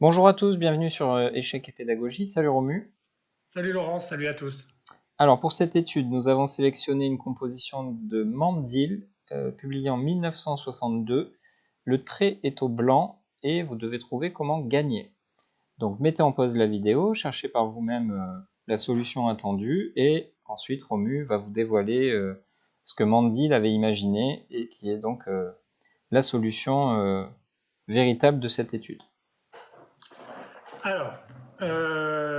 Bonjour à tous, bienvenue sur Échecs et pédagogie. Salut Romu. Salut Laurent, salut à tous. Alors pour cette étude, nous avons sélectionné une composition de Mandil, publiée en 1962. Le trait est au blanc et vous devez trouver comment gagner. Donc mettez en pause la vidéo, cherchez par vous-même la solution attendue et ensuite Romu va vous dévoiler ce que Mandil avait imaginé et qui est donc la solution véritable de cette étude. Alors,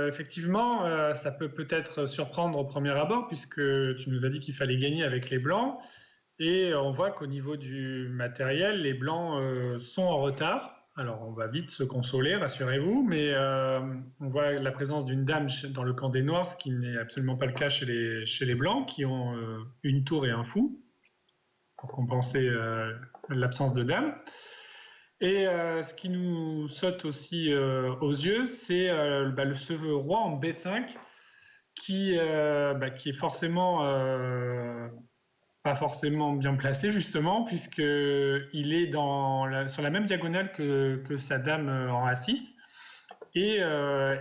effectivement, ça peut peut-être surprendre au premier abord, puisque tu nous as dit qu'il fallait gagner avec les blancs, et on voit qu'au niveau du matériel, les blancs sont en retard. Alors, on va vite se consoler, rassurez-vous, mais on voit la présence d'une dame dans le camp des noirs, ce qui n'est absolument pas le cas chez les blancs, qui ont une tour et un fou, pour compenser l'absence de dame. Et ce qui nous saute aussi aux yeux, c'est ce roi en B5 qui est forcément pas forcément bien placé justement, puisqu'il est sur la même diagonale que sa dame en A6. Et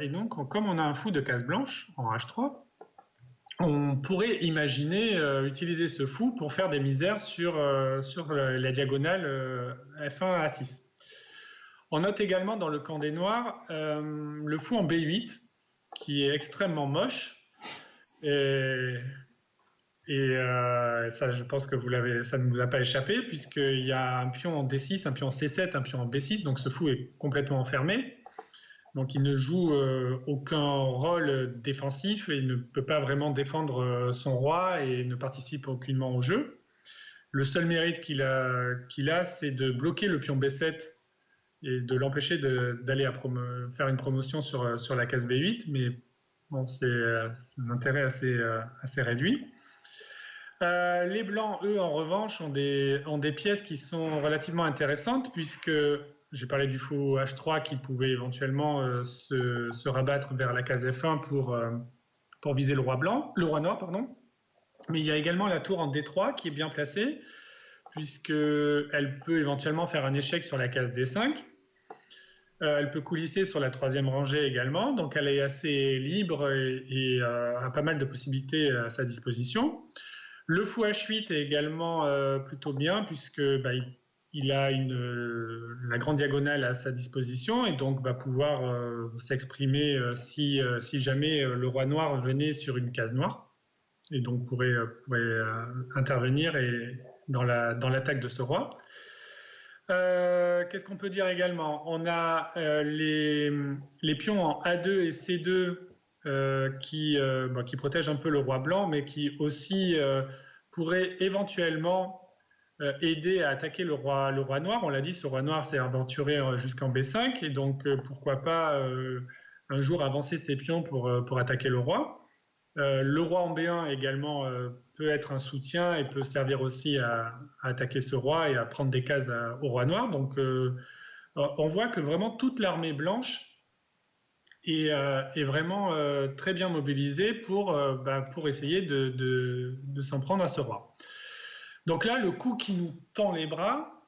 donc, comme on a un fou de case blanche en H3, on pourrait imaginer utiliser ce fou pour faire des misères sur la diagonale F1 A6. On note également dans le camp des noirs le fou en B8 qui est extrêmement moche. Et, ça, je pense que ça ne vous a pas échappé, puisqu'il y a un pion en D6, un pion en C7, un pion en B6, donc ce fou est complètement enfermé. Donc il ne joue aucun rôle défensif et il ne peut pas vraiment défendre son roi et ne participe aucunement au jeu. Le seul mérite qu'il a, c'est de bloquer le pion B7 et de l'empêcher d'aller faire une promotion sur la case B8, mais bon, c'est un intérêt assez réduit. Les blancs, eux, en revanche, ont des pièces qui sont relativement intéressantes, puisque j'ai parlé du fou H3 qui pouvait éventuellement se rabattre vers la case F1 pour viser le roi noir, pardon. Mais il y a également la tour en D3 qui est bien placée, puisqu'elle peut éventuellement faire un échec sur la case D5. Elle peut coulisser sur la troisième rangée également, donc elle est assez libre et a pas mal de possibilités à sa disposition. Le fou H8 est également plutôt bien puisque il a la grande diagonale à sa disposition et donc va pouvoir s'exprimer si jamais le roi noir venait sur une case noire et donc pourrait intervenir dans l'attaque de ce roi. Qu'est-ce qu'on peut dire également? On a les pions en A2 et C2 qui protègent un peu le roi blanc, mais qui aussi pourraient éventuellement aider à attaquer le roi noir. On l'a dit, ce roi noir s'est aventuré jusqu'en B5, et donc pourquoi pas un jour avancer ses pions pour attaquer le roi. Le roi en B1 également peut être un soutien et peut servir aussi à attaquer ce roi et à prendre des cases au roi noir. Donc on voit que vraiment toute l'armée blanche est vraiment très bien mobilisée pour essayer de s'en prendre à ce roi. Donc là, le coup qui nous tend les bras,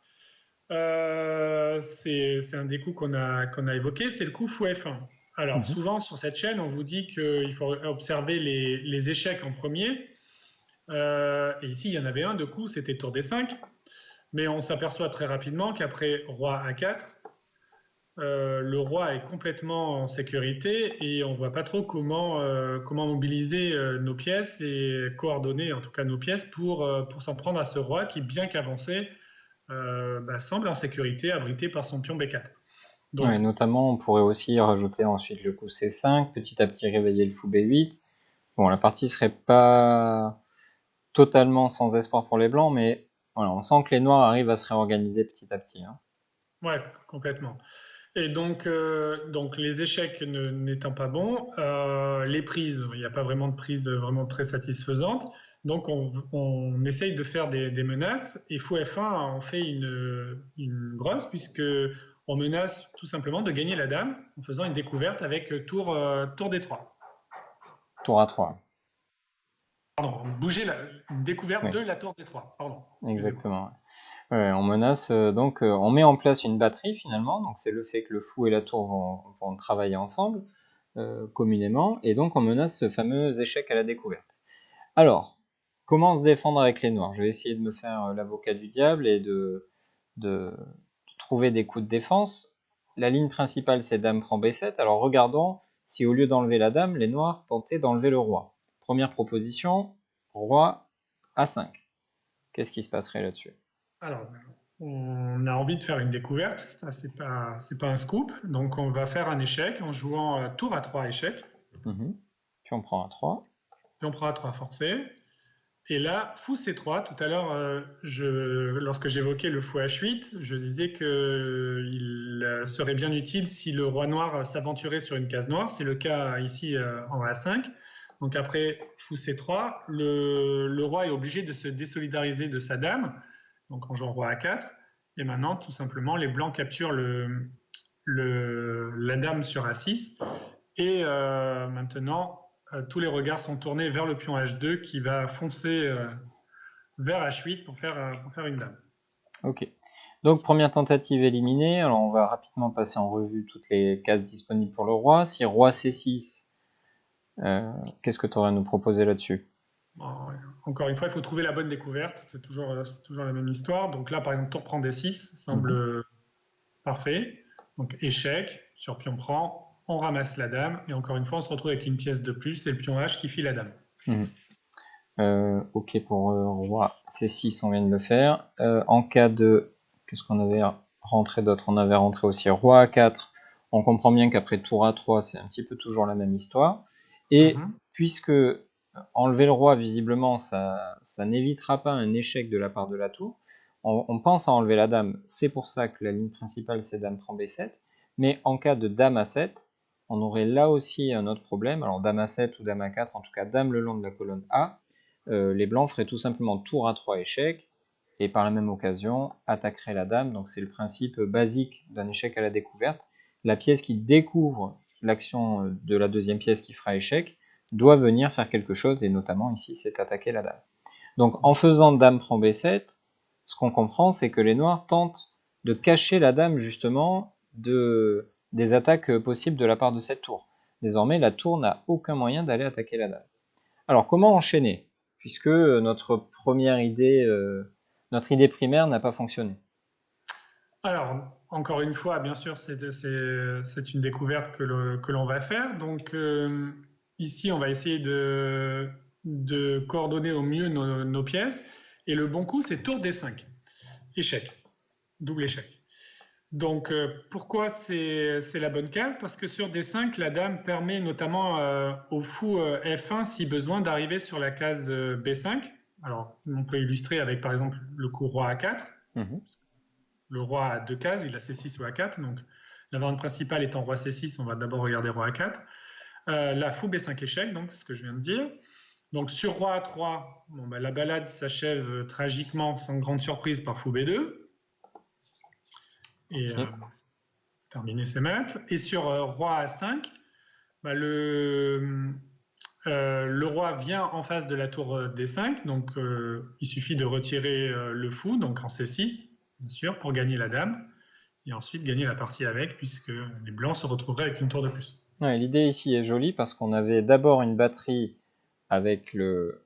c'est un des coups qu'on a évoqué, c'est le coup fou F1. Alors Mhm. souvent sur cette chaîne, on vous dit qu'il faut observer les échecs en premier. Et ici, il y en avait un de coup, c'était tour D5. Mais on s'aperçoit très rapidement qu'après roi A4, le roi est complètement en sécurité et on ne voit pas trop comment mobiliser nos pièces et coordonner en tout cas nos pièces pour s'en prendre à ce roi qui, bien qu'avancé, semble en sécurité, abrité par son pion B4. Ouais, Donc, notamment, on pourrait aussi rajouter ensuite le coup C5, petit à petit réveiller le fou B8. Bon, la partie serait pas totalement sans espoir pour les blancs, mais voilà, on sent que les noirs arrivent à se réorganiser petit à petit, hein. ouais, complètement. Et donc les échecs n'étant pas bons, les prises, il n'y a pas vraiment de prise vraiment très satisfaisante. Donc on essaye de faire des menaces et fou F1 en fait une grosse puisque on menace tout simplement de gagner la dame en faisant une découverte avec tour D3. Tour à 3. bouger une découverte Oui, de la tour D3. Pardon, excusez-moi. exactement. Ouais, on menace, on met en place une batterie finalement, donc c'est le fait que le fou et la tour vont travailler ensemble, communément, et donc on menace ce fameux échec à la découverte. Alors, comment se défendre avec les noirs? Je vais essayer de me faire l'avocat du diable et de trouver des coups de défense. La ligne principale, c'est dame prend B7. Alors regardons si au lieu d'enlever la dame, les noirs tentaient d'enlever le roi. Première proposition, roi A5. Qu'est-ce qui se passerait là-dessus? Alors, on a envie de faire une découverte, ça c'est pas un scoop, donc on va faire un échec en jouant tour à 3 échecs, Puis on prend A3. puis on prend A3 forcé, et là, fou C3, tout à l'heure, lorsque j'évoquais le fou H8, je disais qu'il serait bien utile si le roi noir s'aventurait sur une case noire, c'est le cas ici en A5, donc après fou C3, le roi est obligé de se désolidariser de sa dame, donc en jouant roi A4, et maintenant, tout simplement, les blancs capturent la dame sur A6, et maintenant, tous les regards sont tournés vers le pion H2 qui va foncer vers H8 pour faire une dame. Ok. Donc première tentative éliminée. Alors on va rapidement passer en revue toutes les cases disponibles pour le roi. Si roi C6, qu'est-ce que tu aurais à nous proposer là-dessus? Bon, encore une fois, il faut trouver la bonne découverte. C'est toujours la même histoire. Donc là, par exemple, tour prend D6 semble parfait. Donc échec, sur pion prend, on ramasse la dame. Et encore une fois, on se retrouve avec une pièce de plus. C'est le pion H qui file la dame. Ok pour roi C6, on vient de le faire. En cas de... Qu'est-ce qu'on avait rentré d'autre? On avait rentré aussi roi A4. On comprend bien qu'après tour A3, c'est un petit peu toujours la même histoire. Et puisque enlever le roi, visiblement, ça n'évitera pas un échec de la part de la tour, on pense à enlever la dame. C'est pour ça que la ligne principale, c'est dame prend B7. Mais en cas de dame A7, on aurait là aussi un autre problème. Alors dame A7 ou dame A4, en tout cas dame le long de la colonne A. Les blancs feraient tout simplement tour à 3 échecs et par la même occasion attaqueraient la dame. Donc c'est le principe basique d'un échec à la découverte. La pièce qui découvre l'action de la deuxième pièce qui fera échec doit venir faire quelque chose, et notamment ici c'est attaquer la dame. Donc en faisant dame prend B7, ce qu'on comprend c'est que les noirs tentent de cacher la dame justement des attaques possibles de la part de cette tour. Désormais la tour n'a aucun moyen d'aller attaquer la dame. Alors comment enchaîner? Puisque notre idée primaire n'a pas fonctionné. Alors, encore une fois, bien sûr, c'est une découverte que l'on va faire. Donc, ici, on va essayer de coordonner au mieux nos pièces. Et le bon coup, c'est tour D5. Échec. Double échec. Donc, pourquoi c'est la bonne case? Parce que sur D5, la dame permet notamment au fou F1, si besoin, d'arriver sur la case B5. Alors, on peut illustrer avec, par exemple, le coup roi A4. Le roi a deux cases, il a C6 ou A4. Donc, la variante principale étant roi C6, on va d'abord regarder roi A4. Là, fou B5 échec, donc ce que je viens de dire. Donc, sur roi A3, bon, bah, la balade s'achève tragiquement, sans grande surprise, par fou B2. Et terminer ses maths. Et sur roi A5, bah, le roi vient en face de la tour D5, donc il suffit de retirer le fou, donc en C6, bien sûr, pour gagner la dame, et ensuite gagner la partie avec, puisque les blancs se retrouveraient avec une tour de plus. Ouais, l'idée ici est jolie parce qu'on avait d'abord une batterie avec le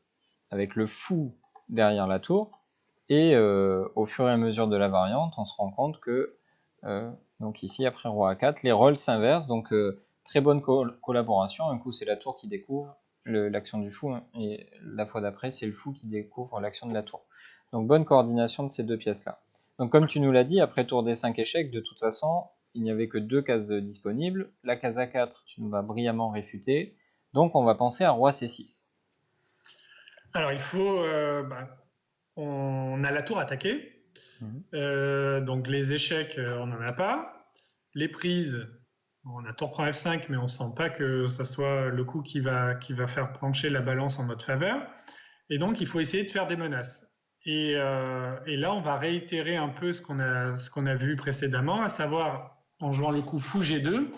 fou derrière la tour, et au fur et à mesure de la variante, on se rend compte que, donc ici après roi A4, les rôles s'inversent, donc très bonne collaboration. Un coup c'est la tour qui découvre l'action du fou, hein, et la fois d'après c'est le fou qui découvre l'action de la tour. Donc bonne coordination de ces deux pièces-là. Donc comme tu nous l'as dit, après tour D5 échecs, de toute façon, il n'y avait que deux cases disponibles. La case A4, tu nous l'as brillamment réfuté, donc on va penser à roi C6. Alors il faut, on a la tour attaquée, donc les échecs, on n'en a pas. Les prises, on a tour prend F5, mais on ne sent pas que ça soit le coup qui va faire pencher la balance en notre faveur. Et donc, il faut essayer de faire des menaces. Et là, on va réitérer un peu ce qu'on a vu précédemment, à savoir, en jouant le coup fou G2,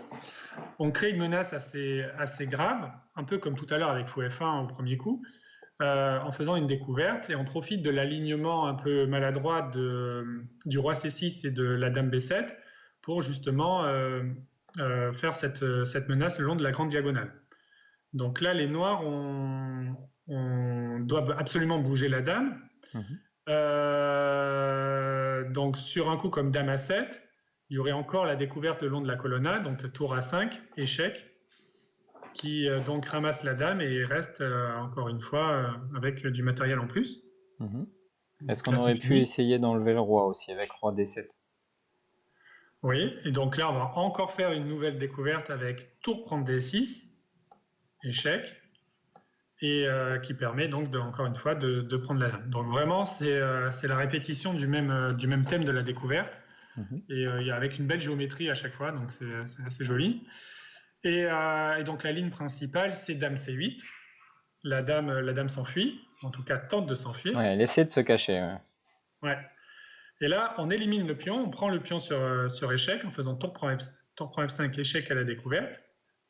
on crée une menace assez grave, un peu comme tout à l'heure avec fou F1 au premier coup, en faisant une découverte et on profite de l'alignement un peu maladroit du roi C6 et de la dame B7 pour justement faire cette menace le long de la grande diagonale. Donc là, les noirs doivent absolument bouger la dame. Mhm. Donc sur un coup comme dame A7, il y aurait encore la découverte le long de la colonna, donc tour A5, échec, qui donc ramasse la dame et reste encore une fois avec du matériel en plus. Mhm. Est-ce Donc qu'on là, c'est aurait pu fini. essayer d'enlever le roi aussi avec roi D7? Oui, et donc là, on va encore faire une nouvelle découverte avec tour prendre D6, échec, et qui permet donc, encore une fois, de prendre la dame. Donc vraiment, c'est la répétition du même thème de la découverte, Mhm. et avec une belle géométrie à chaque fois, donc c'est assez joli. Et donc la ligne principale, c'est dame C8. La dame s'enfuit, en tout cas tente de s'enfuir. Ouais, elle essaie de se cacher. Ouais. Ouais. Et là, on élimine le pion, on prend le pion sur échec en faisant tour prend F5, échec à la découverte.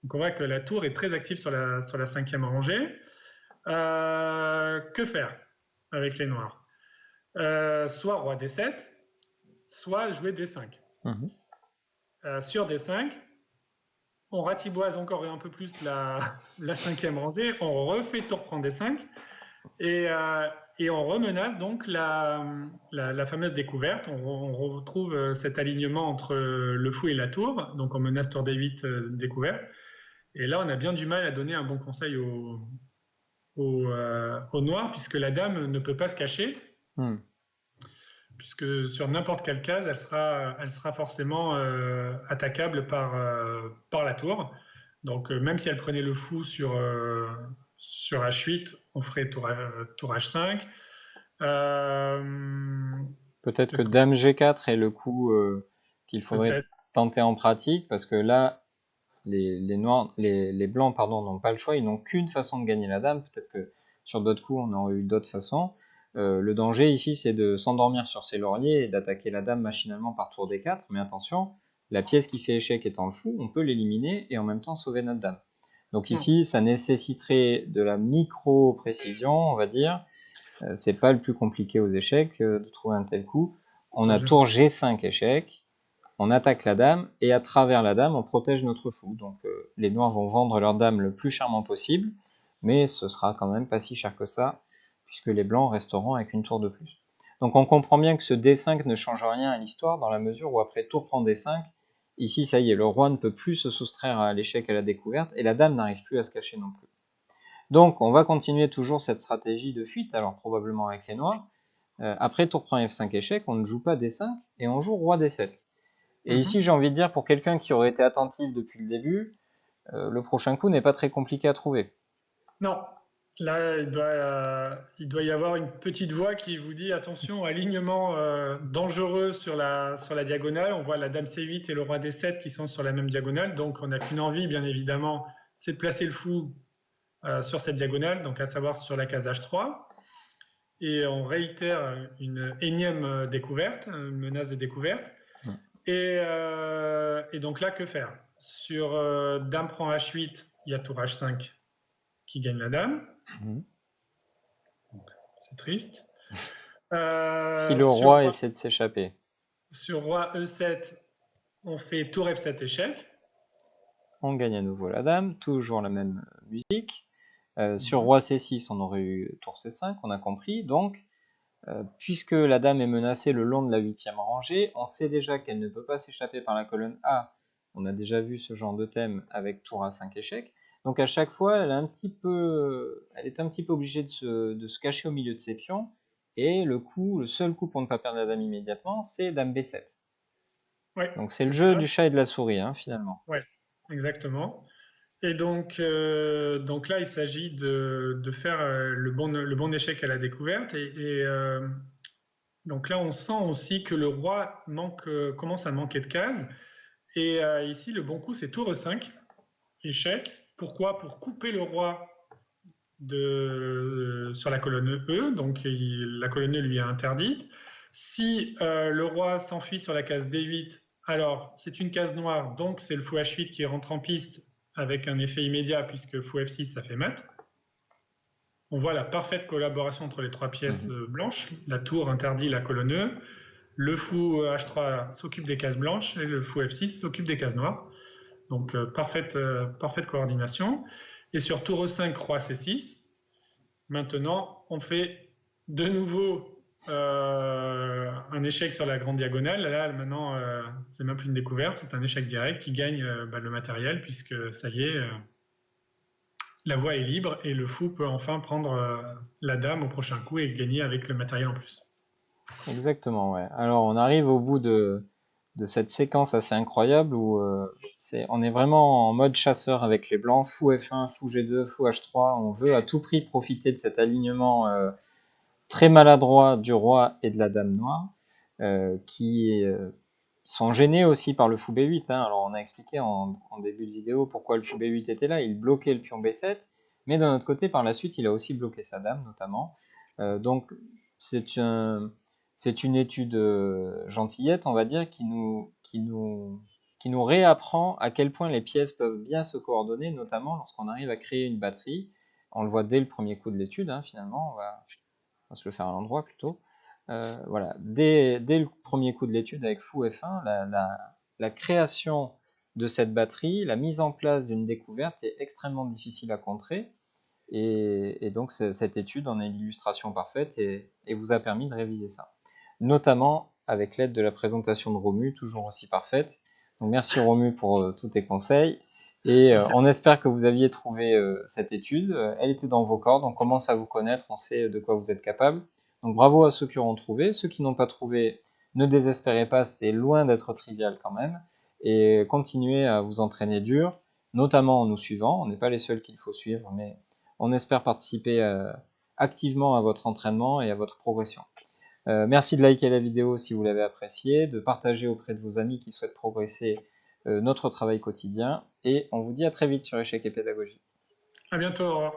Donc on voit que la tour est très active sur la 5e rangée. Que faire avec les noirs? Soit roi D7, soit jouer D5. Mhm. Sur D5, on ratiboise encore un peu plus la 5e rangée, on refait tour prend D5 et on remenace donc la fameuse découverte. On retrouve cet alignement entre le fou et la tour, donc on menace tour D8 découverte. Et là, on a bien du mal à donner un bon conseil au noir, puisque la dame ne peut pas se cacher, Mhm. puisque sur n'importe quelle case, elle sera forcément attaquable par la tour. Donc même si elle prenait le fou sur H8, on ferait tour H5. Peut-être que Qu'est-ce que- dame G4 est le coup qu'il faudrait Peut-être. tenter en pratique, parce que là, les blancs pardon, n'ont pas le choix, ils n'ont qu'une façon de gagner la dame. Peut-être que sur d'autres coups, on aurait eu d'autres façons. Le danger ici, c'est de s'endormir sur ses lauriers et d'attaquer la dame machinalement par tour D4. Mais attention, la pièce qui fait échec étant le fou, on peut l'éliminer et en même temps sauver notre dame. Donc ici, ça nécessiterait de la micro-précision, on va dire. C'est pas le plus compliqué aux échecs de trouver un tel coup. On a tour G5 échec, on attaque la dame, et à travers la dame, on protège notre fou. Donc les noirs vont vendre leur dame le plus chèrement possible, mais ce sera quand même pas si cher que ça, puisque les blancs resteront avec une tour de plus. Donc on comprend bien que ce D5 ne change rien à l'histoire, dans la mesure où après tour prend D5, ici ça y est, le roi ne peut plus se soustraire à l'échec à la découverte, et la dame n'arrive plus à se cacher non plus. Donc on va continuer toujours cette stratégie de fuite, alors probablement avec les noirs. Après tour prend F5 échec, on ne joue pas D5, et on joue roi D7. Et ici, j'ai envie de dire, pour quelqu'un qui aurait été attentif depuis le début, le prochain coup n'est pas très compliqué à trouver. Non. Là, il doit y avoir une petite voix qui vous dit attention, alignement dangereux sur la diagonale. On voit la dame C8 et le roi D7 qui sont sur la même diagonale. Donc, on n'a qu'une envie, bien évidemment, c'est de placer le fou sur cette diagonale, donc à savoir sur la case H3. Et on réitère une énième découverte, une menace de découverte. Et donc là, que faire? Sur dame prend H8, il y a tour H5 qui gagne la dame. C'est triste. Si le Sur, roi essaie de s'échapper. sur roi E7, on fait tour F7 échec. On gagne à nouveau la dame, toujours la même musique. Sur roi C6, on aurait eu tour C5, on a compris. Donc, puisque la dame est menacée le long de la 8e rangée, on sait déjà qu'elle ne peut pas s'échapper par la colonne A. On a déjà vu ce genre de thème avec tour A5 échec. Donc à chaque fois, elle est un petit peu obligée de se cacher au milieu de ses pions. Et le seul coup pour ne pas perdre la dame immédiatement, c'est dame B7. Ouais, Donc c'est le c'est jeu ça. du chat et de la souris, hein, finalement. Ouais, exactement. Et donc là, il s'agit de faire le bon échec à la découverte. Donc là, on sent aussi que le roi commence à manquer de cases. Et ici, le bon coup, c'est tour E5, échec. Pourquoi? Pour couper le roi sur la colonne E, donc la colonne E lui est interdite. Si le roi s'enfuit sur la case D8, alors c'est une case noire, donc c'est le fou H8 qui rentre en piste avec un effet immédiat puisque fou F6 ça fait mat. On voit la parfaite collaboration entre les trois pièces Mhm. blanches. La tour interdit la colonne E. Le fou H3 s'occupe des cases blanches et le fou F6 s'occupe des cases noires. Donc parfaite coordination. Et sur tour E5, roi C6, maintenant on fait de nouveau un échec sur la grande diagonale. Là maintenant c'est même plus une découverte, c'est un échec direct qui gagne le matériel puisque ça y est, la voie est libre et le fou peut enfin prendre la dame au prochain coup et gagner avec le matériel en plus. Exactement, ouais. Alors, on arrive au bout de cette séquence assez incroyable où on est vraiment en mode chasseur avec les blancs, fou F1, fou G2, fou H3. On veut à tout prix profiter de cet alignement très maladroit du roi et de la dame noire, qui sont gênés aussi par le fou B8. Hein. Alors, on a expliqué en début de vidéo pourquoi le fou B8 était là. Il bloquait le pion B7, mais d'un autre côté, par la suite, il a aussi bloqué sa dame, notamment. Donc, c'est un, c'est une étude gentillette, on va dire, qui nous réapprend à quel point les pièces peuvent bien se coordonner, notamment lorsqu'on arrive à créer une batterie. On le voit dès le premier coup de l'étude, hein, finalement. On va se le faire à l'endroit plutôt. Voilà, dès le premier coup de l'étude avec fou F1, la création de cette batterie, la mise en place d'une découverte est extrêmement difficile à contrer. Et donc cette étude en est l'illustration parfaite et vous a permis de réviser ça. Notamment avec l'aide de la présentation de Romu, toujours aussi parfaite. Donc merci Romu pour tous tes conseils. Et Merci. on espère que vous aviez trouvé cette étude. Elle était dans vos cordes, on commence à vous connaître, on sait de quoi vous êtes capable. Donc bravo à ceux qui auront trouvé. Ceux qui n'ont pas trouvé, ne désespérez pas, c'est loin d'être trivial quand même. Et continuez à vous entraîner dur, notamment en nous suivant. On n'est pas les seuls qu'il faut suivre, mais on espère participer activement à votre entraînement et à votre progression. Merci de liker la vidéo si vous l'avez appréciée, de partager auprès de vos amis qui souhaitent progresser notre travail quotidien, et on vous dit à très vite sur Échec et Pédagogie. À bientôt. Au revoir.